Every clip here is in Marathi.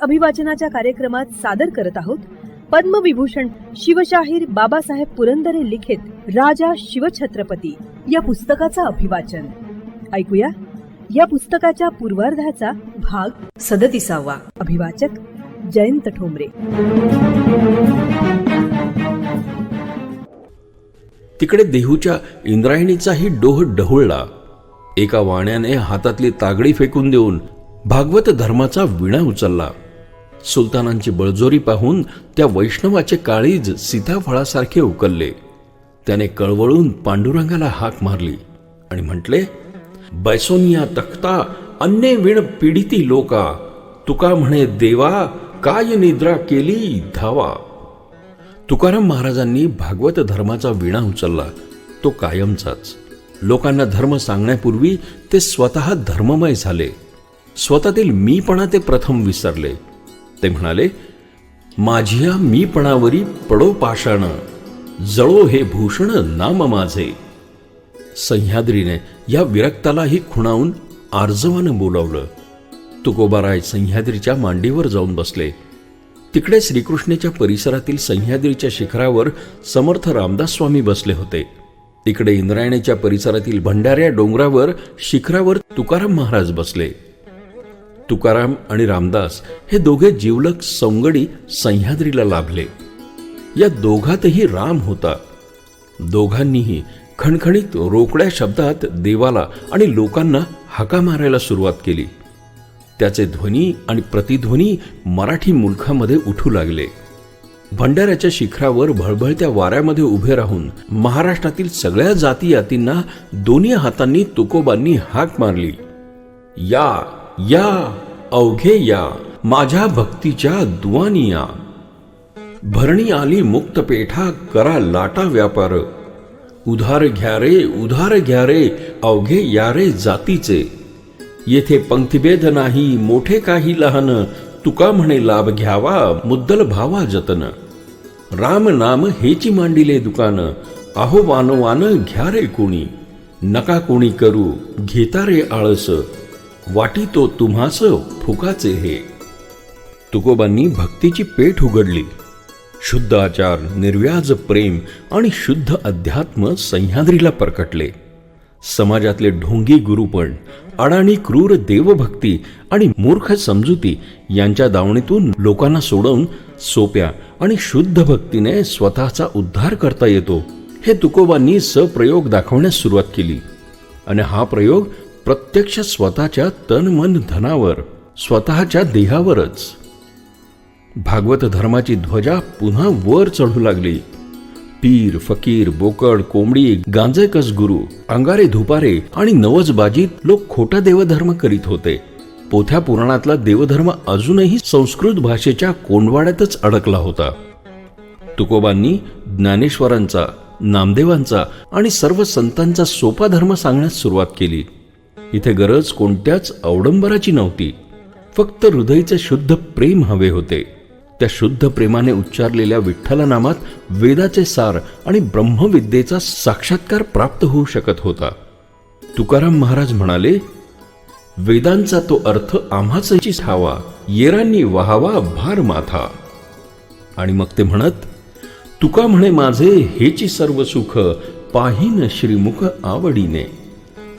अभिवाचनाच्या कार्यक्रमात सादर करत आहोत पद्मविभूषण शिवशाहीर बाबासाहेब पुरंदरे लिखित राजा शिवछत्रपती या पुस्तकाचं अभिवाचन. ऐकूया या पुस्तकाच्या पूर्वार्धाचा भाग 37. अभिवाचक जयंत ठोंबरे. तिकडे देहूच्या इंद्रायणीचाही डोह ढवळला. एका वाण्याने हातातली तागडी फेकून देऊन भागवत धर्माचा विणा उचलला. सुलतानांची बळजोरी पाहून त्या वैष्णवाचे काळीज सीताफळासारखे उकलले. त्याने कळवळून पांडुरंगाला हाक मारली आणि म्हटले, बैसोनिया तख्ता अन्य विण पीडिती लोका, तुका म्हणे देवा काय निद्रा केली धावा. तुकाराम महाराजांनी भागवत धर्माचा विणा उचलला, तो कायमचाच. लोकांना धर्म सांगण्यापूर्वी ते स्वतः धर्ममय झाले. स्वतःतील मीपणा ते प्रथम विसरले. ते म्हणाले, माझिया मीपणावरी पडो पाषाण, जळो हे भूषण नाम माझे. सह्याद्रीने या विरक्तालाही खुणावून आर्जवानं बोलावलं. तुकोबाराय सह्याद्रीच्या मांडीवर जाऊन बसले. तिकडे श्रीकृष्णेच्या परिसरातील सह्याद्रीच्या शिखरावर समर्थ रामदास स्वामी बसले होते. इकडे इंद्रायणीच्या परिसरातील भंडाऱ्या डोंगरावर शिखरावर तुकाराम महाराज बसले. तुकाराम आणि रामदास हे दोघे जिवलग सौंगडी सह्याद्रीला लाभले. या दोघातही राम होता. दोघांनीही खणखणीत रोकड्या शब्दात देवाला आणि लोकांना हाका मारायला सुरुवात केली. त्याचे ध्वनी आणि प्रतिध्वनी मराठी मुलखामध्ये उठू लागले. भंडाऱ्याच्या शिखरावर भळभळत्या वाऱ्यामध्ये उभे राहून महाराष्ट्रातील सगळ्या जाती यातींना दोन्ही हातांनी तुकोबांनी हाक मारली, या या अवघे या, माझ्या भक्तीच्या दुआनी या. भरणी आली मुक्त पेठा, करा लाटा व्यापार. उधार घ्या रे, उधार घ्या रे, अवघे या रे जातीचे. येथे पंक्तिभेद नाही, मोठे काही लहान, तुका म्हणे लाभ घ्यावा, मुद्दल भावा जतन. राम नाम हेची मांडिले दुकान, आहो वानवान घ्या रे कोणी. नका कोणी करू घेता रे आळस, वाटी तो तुम्हास फुकाचे हे. तुकोबांनी भक्तीची पेठ उघडली. शुद्ध आचार, निर्व्याज प्रेम आणि शुद्ध अध्यात्म सह्याद्रीला प्रकटले. समाजातले ढोंगी गुरुपण, अडाणी क्रूर देवभक्ती आणि मूर्ख समजुती यांच्या दावणीतून लोकांना सोडवून सोप्या आणि शुद्ध भक्तीने स्वतःचा उद्धार करता येतो हे तुकोबांनी सप्रयोग दाखवण्यास सुरुवात केली. आणि हा प्रयोग प्रत्यक्ष स्वतःच्या तन मन धनावर, स्वतःच्या देहावरच. भागवत धर्माची ध्वजा पुन्हा वर चढू लागली. पीर, फकीर, बोकड, कोंबडी, गांजेकस गुरु, अंगारे धुपारे आणि नवजबाजीत लोक खोटा देवधर्म करीत होते. पोथ्या पुराणातला देवधर्म अजूनही संस्कृत भाषेच्या कोंडवाड्यातच अडकला होता. तुकोबांनी ज्ञानेश्वरांचा, नामदेवांचा आणि सर्व संतांचा सोपा धर्म सांगण्यास सुरुवात केली. इथे गरज कोणत्याच अवडंबराची नव्हती. फक्त हृदयचे शुद्ध प्रेम हवे होते. त्या शुद्ध प्रेमाने उच्चारलेल्या विठ्ठल नामात वेदाचे सार आणि ब्रह्मविद्येचा साक्षात्कार प्राप्त होऊ शकत होता. तुकाराम महाराज म्हणाले, वेदांचा तो अर्थ आम्हाचही ठावा, येरांनी वहावा भार माथा. आणि मग ते म्हणत, तुका म्हणे माझे हेची सर्व सुख, पाहीन श्रीमुख आवडीने.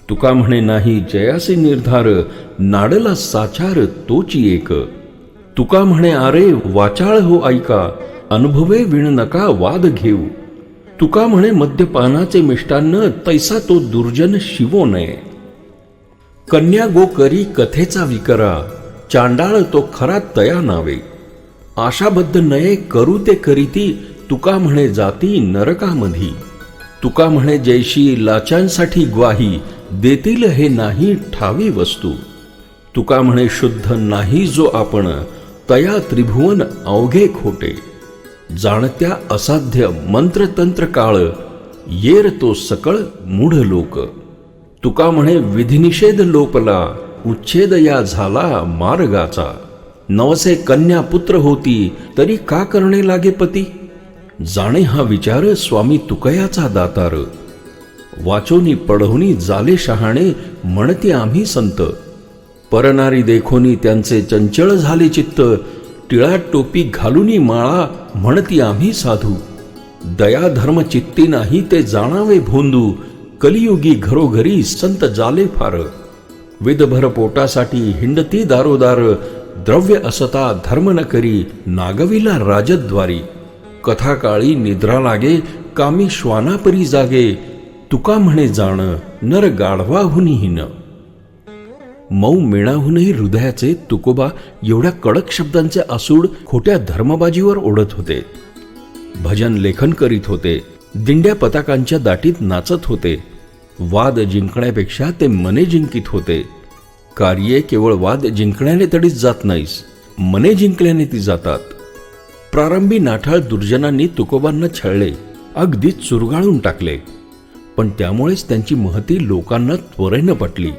तुका म्हणे नाही जयासे निर्धार, नाडला साचार तोची एक. तुका म्हणे आरे वाचाळ हो ऐका, अनुभवे विण नका वाद घेऊ. तुका म्हणे मद्यपानाचे मिष्टान्न, तैसा तो दुर्जन शिवो नये. कन्या गो करी कथेचा विकरा, चांडाळ तो खरा तया नावे. आशाबद्ध नये करू ते करीती, तुका म्हणे जाती नरकामधी. तुका म्हणे जैशी लाचांसाठी ग्वाही, देतील हे नाही ठावी वस्तू. तुका म्हणे शुद्ध नाही जो आपण, तया त्रिभुवन अवघे खोटे. जाणत्या असाध्य मंत्रतंत्र काळ, येर तो सकळ मूढ लोक. तुका म्हणे विधिनिषेध लोपला, उच्छेद या झाला मार्गाचा. नवसे कन्या पुत्र होती, तरी का करणे लागे पती. जाणे हा विचार स्वामी तुकयाचा दातार. वाचोनी पढवनी जाले शहाणे, म्हणते आम्ही संत. परनारी देखोनी त्यांचे चंचळ झाले चित्त, टिळा टोपी घालूनी माळा म्हणती आम्ही साधू, दया धर्म चित्ती नाही ते जाणावे भोंदू, कलियुगी घरोघरी संत जाले फार, विदभर पोटासाठी हिंडती दारोदार, द्रव्य असता धर्म न करी नागविला राजद्वारी, कथा काळी निद्रा लागे कामी श्वानापरी जागे, तुका म्हणे जाण नर गाढवाहुनीहीन. मऊ मेणाहूनही हृदयाचे तुकोबा एवढ्या कडक शब्दांचे आसूड खोट्या धर्मबाजीवर ओढत होते. भजन लेखन करीत होते, दिंड्या पताकांच्या दाटीत नाचत होते. वाद जिंकण्यापेक्षा ते मने जिंकित होते. कार्ये केवळ वाद जिंकण्याने तडीच जात नाहीस, मने जिंकल्याने ती जातात. प्रारंभी नाठाळ दुर्जनांनी तुकोबांना छळले, अगदी चुरगाळून टाकले, पण त्यामुळेच त्यांची महती लोकांना त्वरेनं पटली.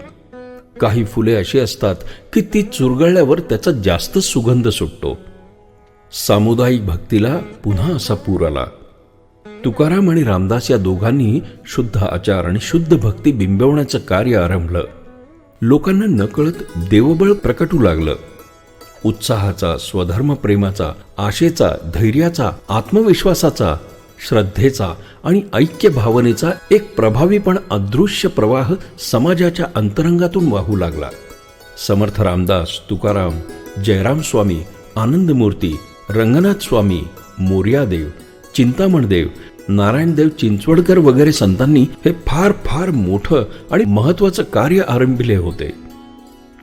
काही फुले अशी असतात की ती चुरगळल्यावर त्याचा जास्त सुगंध सुटतो. सामुदायिक भक्तीला पुन्हा असा पूर आला. तुकाराम आणि रामदास या दोघांनी शुद्ध आचार आणि शुद्ध भक्ती बिंबवण्याचं कार्य आरंभलं. लोकांना नकळत देवबळ प्रकटू लागलं. उत्साहाचा, स्वधर्म प्रेमाचा, आशेचा, धैर्याचा, आत्मविश्वासाचा, श्रद्धेचा आणि ऐक्य भावनेचा एक प्रभावी पण अदृश्य प्रवाह समाजाच्या अंतरंगातून वाहू लागला. समर्थ रामदास, तुकाराम, जयराम स्वामी, आनंदमूर्ती, रंगनाथ स्वामी, मोर्यादेव, चिंतामणदेव, नारायणदेव चिंचवडकर वगैरे संतांनी हे फार फार मोठं आणि महत्वाचं कार्य आरंभिले होते.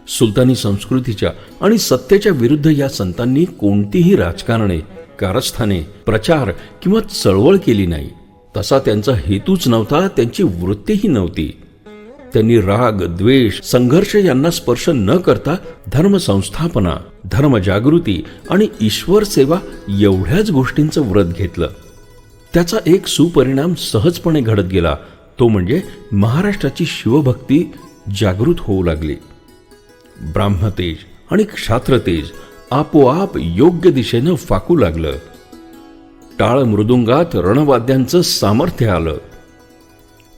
सुलतानी संस्कृतीच्या आणि सत्तेच्या विरुद्ध या संतांनी कोणतीही राजकारणे, कारस्थाने, प्रचार किंवा चळवळ केली नाही. तसा त्यांचा हेतूच नव्हता, त्यांची वृत्तीही नव्हती. त्यांनी राग, द्वेष, संघर्ष यांना स्पर्श न करता धर्मसंस्थापना, धर्मजागृती आणि ईश्वर सेवा एवढ्याच गोष्टींचं व्रत घेतलं. त्याचा एक सुपरिणाम सहजपणे घडत गेला, तो म्हणजे महाराष्ट्राची शिवभक्ती जागृत होऊ लागली. ब्राह्मतेज आणि क्षात्रतेज आपोआप योग्य दिशेनं फाकू लागलं. टाळ मृदुंगात रणवाद्यांचं सामर्थ्य आलं.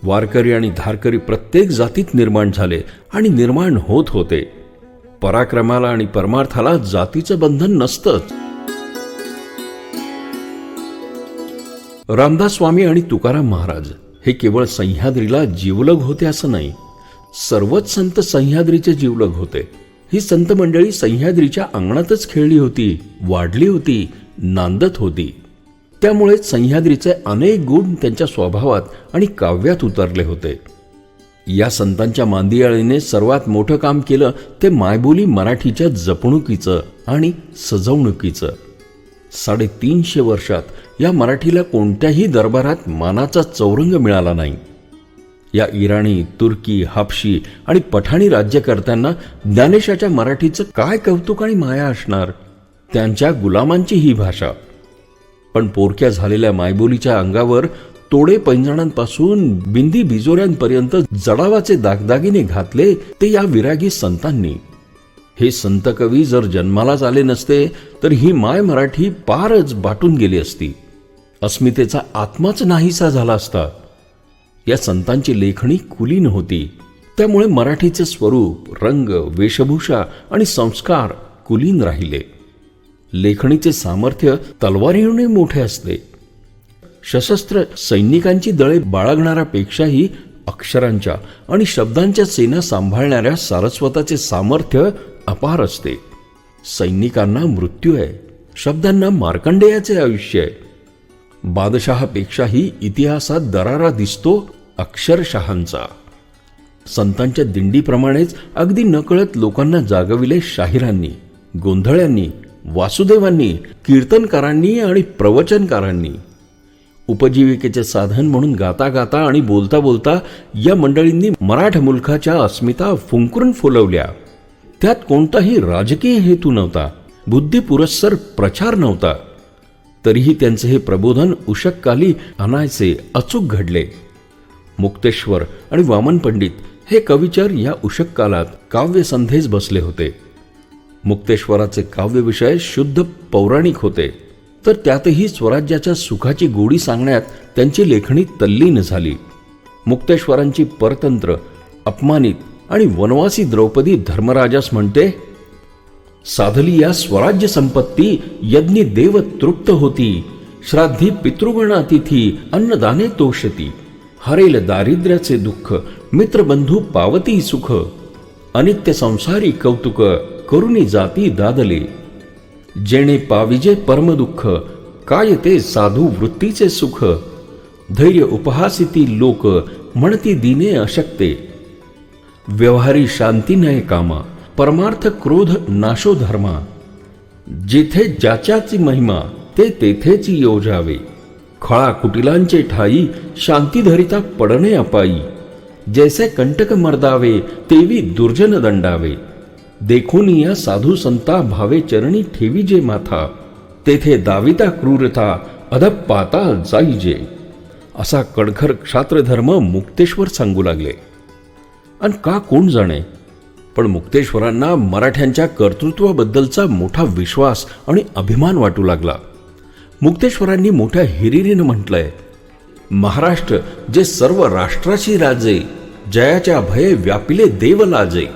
वारकरी आणि धारकरी प्रत्येक जातीत निर्माण झाले आणि निर्माण होत होते. पराक्रमाला आणि परमार्थाला जातीचं बंधन नसतंच. रामदास स्वामी आणि तुकाराम महाराज हे केवळ सह्याद्रीला जीवलग होते असं नाही, सर्वच संत सह्याद्रीचे जीवलग होते. ही संत मंडळी सह्याद्रीच्या अंगणातच खेळली होती, वाढली होती, नांदत होती. त्यामुळे सह्याद्रीचे अनेक गुण त्यांच्या स्वभावात आणि काव्यात उतरले होते. या संतांच्या मांदियाळीने सर्वात मोठं काम केलं ते मायबोली मराठीच्या जपणुकीचं आणि सजवणुकीचं. 350 वर्षात या मराठीला कोणत्याही दरबारात मानाचा चौरंग मिळाला नाही. या इराणी, तुर्की, हापशी आणि पठाणी राज्यकर्त्यांना ज्ञानेशाच्या मराठीचं काय कौतुक आणि माया असणार. त्यांच्या गुलामांची ही भाषा. पण पोरक्या झालेल्या मायबोलीच्या अंगावर तोडे पैंजणांपासून बिंदी बिजोऱ्यांपर्यंत जडावाचे दागदागिने घातले ते या विरागी संतांनी. हे संत कवी जर जन्मालाच आले नसते तर ही माय मराठी पारच बाटून गेली असती. अस्मितेचा आत्माच नाहीसा झाला असता. या संतांची लेखणी कुलीन होती, त्यामुळे मराठीचे स्वरूप, रंग, वेशभूषा आणि संस्कार कुलीन राहिले. लेखणीचे सामर्थ्य तलवारीने मोठे असते. सशस्त्र सैनिकांची दळे बाळगणाऱ्यापेक्षाही अक्षरांच्या आणि शब्दांच्या सेना सांभाळणाऱ्या सारस्वताचे सामर्थ्य अपार असते. सैनिकांना मृत्यू आहे, शब्दांना मार्कंडेयाचे आयुष्य आहे. बादशहापेक्षाही इतिहासात दरारा दिसतो अक्षरशहांचा. संतांच्या दिंडीप्रमाणेच अगदी नकळत लोकांना जागविले शाहिरांनी, गोंधळ्यांनी, वासुदेवांनी, कीर्तनकारांनी आणि प्रवचनकारांनी. उपजीविकेचे साधन म्हणून गाता गाता आणि बोलता बोलता या मंडळींनी मराठ मुलखाच्या अस्मिता फुंकरून फुलवल्या. त्यात कोणताही राजकीय हेतू नव्हता, बुद्धिपुरस्सर प्रचार नव्हता. तरीही त्यांचे हे प्रबोधन उषक्काली अनायसे अचूक घडले. मुक्तेश्वर आणि वामन पंडित हे कविचर या उषक्कालात काव्यसंधेस बसले होते. मुक्तेश्वराचे काव्यविषय शुद्ध पौराणिक होते, तर त्यातही स्वराज्याच्या सुखाची गोडी सांगण्यात त्यांची लेखणी तल्लीन झाली. मुक्तेश्वरांची परतंत्र, अपमानित आणि वनवासी द्रौपदी धर्मराजास म्हणते, साधली या स्वराज्य संपत्ती यज्ञी देव तृप्त होती, श्राद्धी पितृगण अतिथी अन्नदाने तोषती, हरेल दारिद्र्याचे दुःख मित्रबंधू पावती सुख, अनित्य संसारी कौतुक करुणी जाती दादले, जेणे पाविजे परमदुःख काय ते साधू वृत्तीचे सुख, धैर्य उपहासिती लोक म्हणती दिने अशक्ते, व्यवहारी शांती नये कामा परमार्थ क्रोध नाशो धर्मा, जेथे ज्याच्याची महिमा ते तेथेची योजावे, खळा कुटिलांचे ठाई शांती धरिता पडणे अपाई, जैसे कंटक मर्दावे तेवी दुर्जन दंडावे, देखून या साधू संता भावे चरणी ठेवी जे माथा, तेथे दाविता क्रूरता अधप पाताळ जाईजे, असा कडखर क्षात्रधर्म मुक्तेश्वर सांगू लागले. आणि का कोण जाणे, पण मुक्तेश्वरांना मराठ्यांच्या कर्तृत्वाबद्दलचा मोठा विश्वास आणि अभिमान वाटू लागला. मुक्तेश्वरांनी मोठ्या हिरिरीनं म्हटलंय, महाराष्ट्र जे सर्व राष्ट्राची राजे, जयाच्या भये व्यापिले देव लाजे.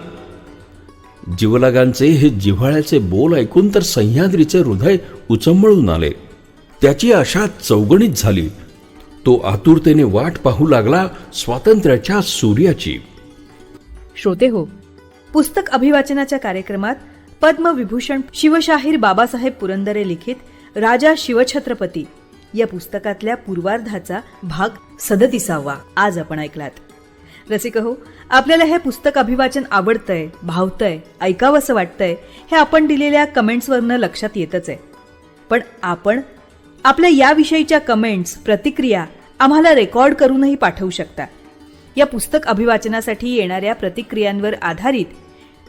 जीवलागांचे हे जिव्हाळ्याचे बोल ऐकून तर सह्याद्रीचे हृदय उचंबळून आले. त्याची आशा चौगणित झाली. तो आतुरतेने वाट पाहू लागला स्वातंत्र्याच्या सूर्याची. श्रोते हो, पुस्तक अभिवाचनाच्या कार्यक्रमात पद्मविभूषण शिवशाहीर बाबासाहेब पुरंदरे लिखित राजा शिवछत्रपती या पुस्तकातल्या पूर्वार्धाचा भाग 37 आज आपण ऐकलात. रसिक हो, आपल्याला हे पुस्तक अभिवाचन आवडतंय, भावतंय, ऐकावंसं वाटतंय हे आपण दिलेल्या कमेंट्सवरनं लक्षात येतच आहे. पण आपण आपल्या याविषयीच्या कमेंट्स, प्रतिक्रिया आम्हाला रेकॉर्ड करूनही पाठवू शकता. या पुस्तक अभिवाचनासाठी येणाऱ्या प्रतिक्रियांवर आधारित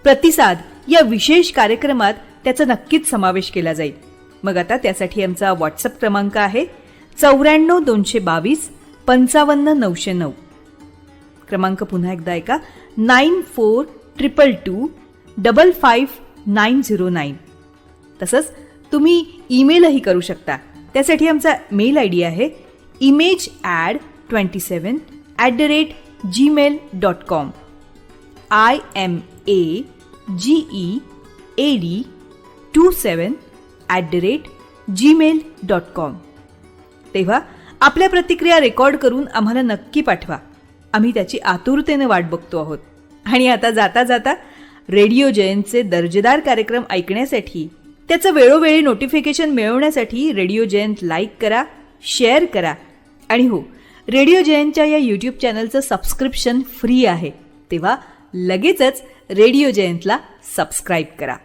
प्रतिसाद या विशेष कार्यक्रमात त्याचा नक्कीच समावेश केला जाईल. मग आता त्यासाठी आमचा व्हॉट्सअप क्रमांक आहे 94 222 55 909. क्रमांक पुन्हा एकदा ऐका, 9422 55909. तसंच तुम्ही ईमेलही करू शकता. त्यासाठी आमचा मेल आयडी आहे image27@gmail.com. IMAGEAD27@gmail.com. तेव्हा आपल्या प्रतिक्रिया रेकॉर्ड करून आम्हाला नक्की पाठवा. आम्ही त्याची आतुरतेने वाट बघतो आहोत. आणि आता जाता जाता रेडिओ जयंतचे दर्जेदार कार्यक्रम ऐकण्यासाठी, त्याचं वेळोवेळी नोटिफिकेशन मिळवण्यासाठी रेडिओ जयंत लाईक करा, शेअर करा. आणि हो, रेडिओ जयंतच्या या यूट्यूब चॅनलचं सबस्क्रिप्शन फ्री आहे. तेव्हा लगेचच रेडिओ जयंतला सबस्क्राईब करा.